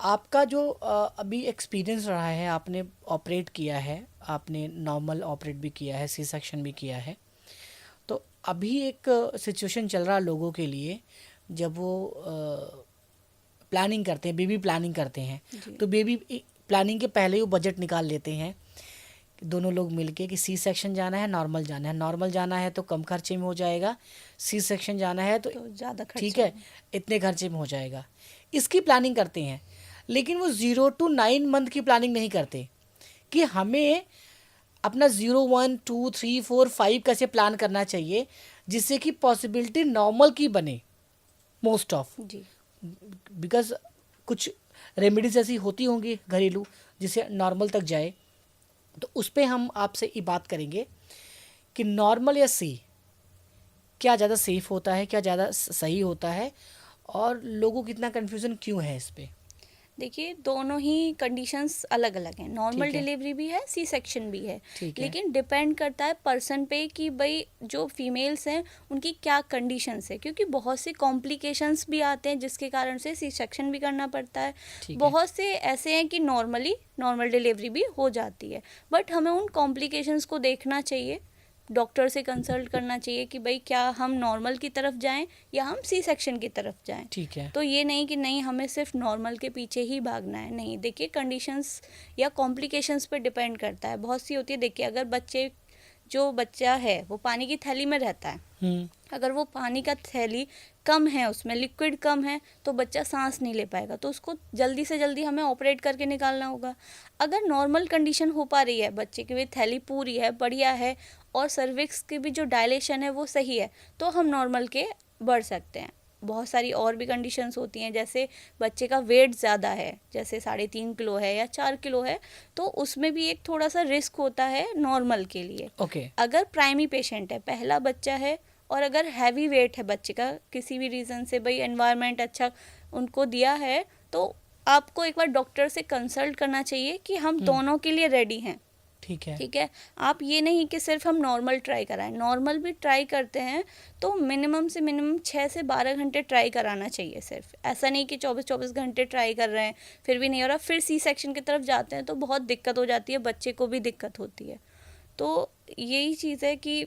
आपका जो अभी एक्सपीरियंस रहा है, आपने ऑपरेट किया है, आपने नॉर्मल ऑपरेट भी किया है, सी सेक्शन भी किया है, तो अभी एक सिचुएशन चल रहा है लोगों के लिए, जब वो प्लानिंग करते हैं, बेबी प्लानिंग करते हैं, जी। तो बेबी प्लानिंग के पहले ही वो बजट निकाल लेते हैं दोनों लोग मिलके कि सी सेक्शन जाना है, नॉर्मल जाना है। नॉर्मल जाना है तो कम खर्चे में हो जाएगा, सी सेक्शन जाना है तो तो ज़्यादा ठीक खर्चा है, है। इतने खर्चे में हो जाएगा। इसकी प्लानिंग करते हैं, लेकिन वो 0 to 9 मंथ की प्लानिंग नहीं करते कि हमें अपना 0 1 2 3 4 5 कैसे प्लान करना चाहिए जिससे कि पॉसिबिलिटी नॉर्मल की बने मोस्ट ऑफ। जी। बिकॉज कुछ रेमेडीज ऐसी होती होंगी घरेलू जिससे नॉर्मल तक जाए, तो उस पर हम आपसे ये बात करेंगे कि नॉर्मल या सी क्या ज़्यादा सेफ होता है, क्या ज़्यादा सही होता है, और लोगों को इतना कन्फ्यूज़न क्यों है इस पे। देखिए, दोनों ही कंडीशंस अलग अलग हैं। नॉर्मल ठीक है। डिलीवरी भी है, सी सेक्शन भी है। ठीक है। लेकिन डिपेंड करता है पर्सन पे कि भाई जो फीमेल्स हैं उनकी क्या कंडीशंस है, क्योंकि बहुत से कॉम्प्लिकेशंस भी आते हैं जिसके कारण से सी सेक्शन भी करना पड़ता है। ठीक है। बहुत से ऐसे हैं कि नॉर्मल डिलीवरी भी हो जाती है, बट हमें उन कॉम्प्लिकेशंस को देखना चाहिए, डॉक्टर से कंसल्ट करना चाहिए कि भाई क्या हम नॉर्मल की तरफ जाएं या हम सी सेक्शन की तरफ जाएं। ठीक है। तो ये नहीं कि नहीं हमें सिर्फ नॉर्मल के पीछे ही भागना है, नहीं। देखिए, कंडीशंस या कॉम्प्लिकेशंस पे डिपेंड करता है। बहुत सी होती है, देखिए अगर जो बच्चा है वो पानी की थैली में रहता है, हम्म। अगर वो पानी का थैली कम है, उसमें लिक्विड कम है, तो बच्चा सांस नहीं ले पाएगा, तो उसको जल्दी से जल्दी हमें ऑपरेट करके निकालना होगा। अगर नॉर्मल कंडीशन हो पा रही है, बच्चे की भी थैली पूरी है, बढ़िया है, और सर्विक्स की भी जो डायलेशन है वो सही है, तो हम नॉर्मल के बढ़ सकते हैं। बहुत सारी और भी कंडीशंस होती हैं, जैसे बच्चे का वेट ज़्यादा है, जैसे 3.5 किलो है या 4 किलो है, तो उसमें भी एक थोड़ा सा रिस्क होता है नॉर्मल के लिए। ओके। अगर प्राइमरी पेशेंट है, पहला बच्चा है, और अगर हैवी वेट है बच्चे का, किसी भी रीज़न से भाई एनवायरनमेंट अच्छा उनको दिया है, तो आपको एक बार डॉक्टर से कंसल्ट करना चाहिए कि हम दोनों के लिए रेडी हैं। ठीक है। ठीक है। आप ये नहीं कि सिर्फ हम नॉर्मल ट्राई कराएं, नॉर्मल भी ट्राई करते हैं तो मिनिमम से मिनिमम 6 से 12 घंटे ट्राई कराना चाहिए। सिर्फ ऐसा नहीं कि 24-24 घंटे ट्राई कर रहे हैं फिर भी नहीं हो रहा, फिर सी सेक्शन की तरफ जाते हैं तो बहुत दिक्कत हो जाती है, बच्चे को भी दिक्कत होती है। तो यही चीज़ है कि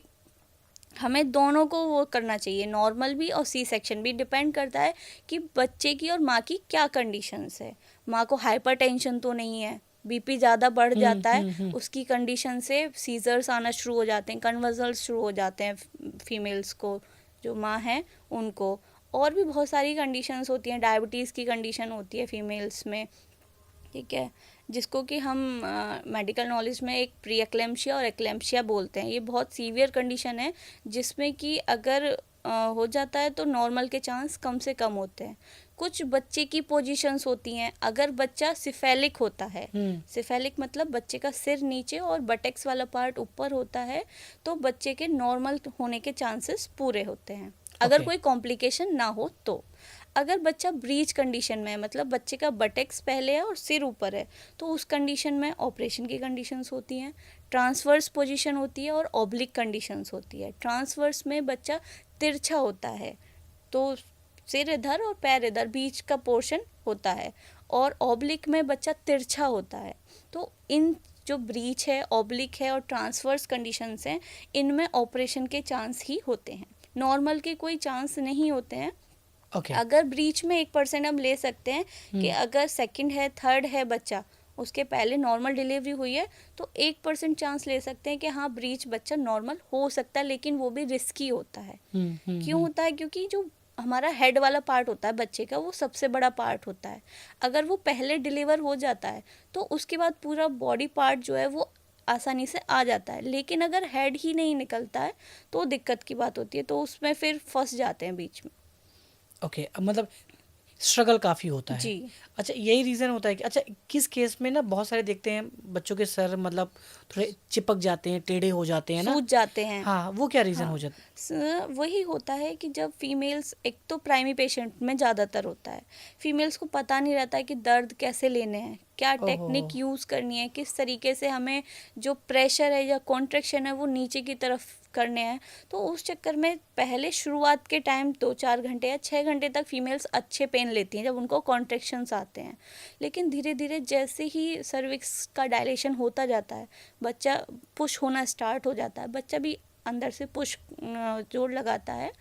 हमें दोनों को वो करना चाहिए, नॉर्मल भी और सी सेक्शन भी। डिपेंड करता है कि बच्चे की और माँ की क्या कंडीशंस है। माँ को हाइपरटेंशन तो नहीं है, बीपी ज़्यादा बढ़ जाता है, उसकी कंडीशन से सीजर्स आना शुरू हो जाते हैं, कन्वर्जल्स शुरू हो जाते हैं फीमेल्स को, जो माँ हैं उनको। और भी बहुत सारी कंडीशंस होती हैं, डायबिटीज़ की कंडीशन होती है फीमेल्स में। ठीक है, जिसको कि हम मेडिकल नॉलेज में एक प्री एक्लेम्शिया और एक्लेम्शिया बोलते हैं। ये बहुत सीवियर कंडीशन है जिसमें कि अगर हो जाता है तो नॉर्मल के चांस कम से कम होते हैं। कुछ बच्चे की पोजीशंस होती हैं, अगर बच्चा सिफेलिक होता है, सिफेलिक मतलब बच्चे का सिर नीचे और बटेक्स वाला पार्ट ऊपर होता है, तो बच्चे के नॉर्मल होने के चांसेस पूरे होते हैं, अगर ओके। कोई कॉम्प्लिकेशन ना हो तो। अगर बच्चा ब्रीच कंडीशन में है, मतलब बच्चे का बटेक्स पहले है और सिर ऊपर है, तो उस कंडीशन में ऑपरेशन की कंडीशंस होती हैं। ट्रांसवर्स पोजीशन होती है और ऑब्लिक कंडीशंस होती है। ट्रांसवर्स में बच्चा तिरछा होता है, तो सिर इधर और पैर इधर, बीच का पोर्शन होता है, और ऑब्लिक में बच्चा तिरछा होता है। तो इन जो ब्रीच है, ऑब्लिक है और ट्रांसवर्स कंडीशंस हैं, इनमें ऑपरेशन के चांस ही होते हैं, नॉर्मल के कोई चांस नहीं होते हैं। ओके। अगर ब्रीच में 1% हम ले सकते हैं कि अगर सेकंड है, थर्ड है बच्चा, उसके पहले नॉर्मल डिलीवरी हुई है, तो 1% चांस ले सकते हैं कि हाँ ब्रीच बच्चा नॉर्मल हो सकता है, लेकिन वो भी रिस्की होता है। क्यों होता है? क्योंकि जो हमारा हेड वाला पार्ट होता है बच्चे का, वो सबसे बड़ा पार्ट होता है। अगर वो पहले डिलीवर हो जाता है तो उसके बाद पूरा बॉडी पार्ट जो है वो आसानी से आ जाता है, लेकिन अगर हेड ही नहीं निकलता है तो दिक्कत की बात होती है, तो उसमें फिर फंस जाते हैं बीच में। ओके। अब मतलब स्ट्रगल काफ़ी होता है। जी। अच्छा, यही रीज़न होता है कि अच्छा किस केस में ना बहुत सारे देखते हैं बच्चों के सर मतलब थोड़े चिपक जाते हैं, टेढ़े हो जाते हैं ना। सूज जाते हैं। हाँ, वो क्या रीज़न हाँ, हो जाता। वही होता है कि जब फीमेल्स, एक तो प्राइमरी पेशेंट में ज़्यादातर होता है, फीमेल्स को पता नहीं रहता है कि दर्द कैसे लेने हैं, क्या ओहो। टेक्निक यूज़ करनी है, किस तरीके से हमें जो प्रेशर है या कॉन्ट्रैक्शन है वो नीचे की तरफ करने हैं, तो उस चक्कर में पहले शुरुआत के टाइम 2-4 घंटे या 6 घंटे तक फीमेल्स अच्छे पेन लेती हैं जब उनको कॉन्ट्रैक्शंस आते हैं। लेकिन धीरे धीरे जैसे ही सर्विक्स का डायलेशन होता जाता है, बच्चा पुश होना स्टार्ट हो जाता है, बच्चा भी अंदर से पुश जोर लगाता है,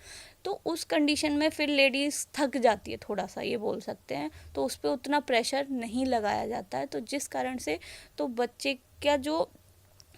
तो उस कंडीशन में फिर लेडीज़ थक जाती है, थोड़ा सा ये बोल सकते हैं, तो उस पर उतना प्रेशर नहीं लगाया जाता है, तो जिस कारण से तो बच्चे का जो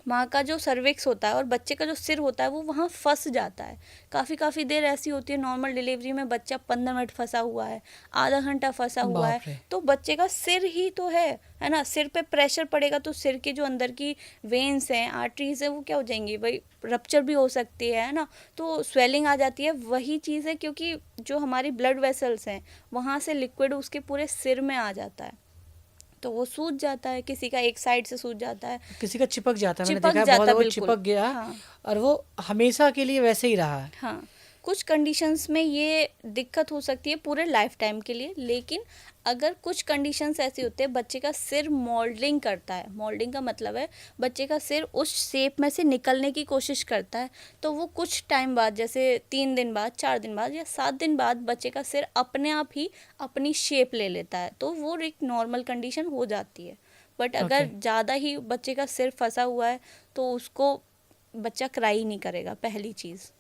माँ का जो सर्विक्स होता है और बच्चे का जो सिर होता है वो वहाँ फंस जाता है। काफ़ी देर ऐसी होती है नॉर्मल डिलीवरी में, बच्चा 15 मिनट फंसा हुआ है, आधा घंटा फंसा हुआ है, बाप रे। तो बच्चे का सिर ही तो है ना, सिर पे प्रेशर पड़ेगा तो सिर के जो अंदर की वेन्स हैं, आर्टरीज है, वो क्या हो जाएंगी भाई, रप्चर भी हो सकती है ना, तो स्वेलिंग आ जाती है। वही चीज़ है क्योंकि जो हमारी ब्लड वेसल्स हैं वहाँ से लिक्विड उसके पूरे सिर में आ जाता है, तो वो सूज जाता है, किसी का एक साइड से सूज जाता है, किसी का चिपक जाता है, मैंने चिपक देखा है जाता बहुत, वो बिल्कुल। चिपक गया हाँ और वो हमेशा के लिए वैसे ही रहा है। हाँ, कुछ कंडीशंस में ये दिक्कत हो सकती है पूरे लाइफ टाइम के लिए, लेकिन अगर कुछ कंडीशंस ऐसी होते हैं बच्चे का सिर मोल्डिंग करता है, मोल्डिंग का मतलब है बच्चे का सिर उस शेप में से निकलने की कोशिश करता है, तो वो कुछ टाइम बाद, जैसे 3 दिन बाद, 4 दिन बाद या 7 दिन बाद बच्चे का सिर अपने आप ही अपनी शेप ले लेता है, तो वो एक नॉर्मल कंडीशन हो जाती है। बट अगर Okay. ज़्यादा ही बच्चे का सिर फंसा हुआ है तो उसको बच्चा क्राई नहीं करेगा, पहली चीज़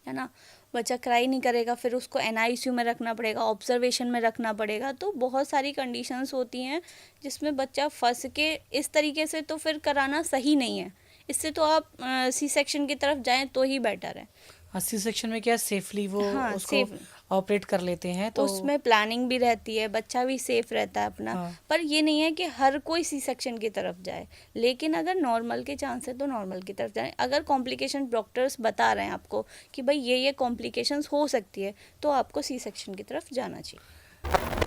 है ना, बच्चा क्राई नहीं करेगा, फिर उसको NICU में रखना पड़ेगा, ऑब्जर्वेशन में रखना पड़ेगा, तो बहुत सारी कंडीशंस होती हैं जिसमें बच्चा फंस के इस तरीके से तो फिर कराना सही नहीं है। इससे तो आप C सेक्शन की तरफ जाएं तो ही बेटर है। 80 सेक्शन में क्या सेफली वो हाँ, उसको safe। ऑपरेट कर लेते हैं, तो उसमें प्लानिंग भी रहती है, बच्चा भी सेफ रहता है अपना। हाँ। पर ये नहीं है कि हर कोई C सेक्शन की तरफ जाए, लेकिन अगर नॉर्मल के चांस है तो नॉर्मल की तरफ जाए। अगर कॉम्प्लिकेशन डॉक्टर्स बता रहे हैं आपको कि भाई ये कॉम्प्लिकेशंस हो सकती है, तो आपको C सेक्शन की तरफ जाना चाहिए।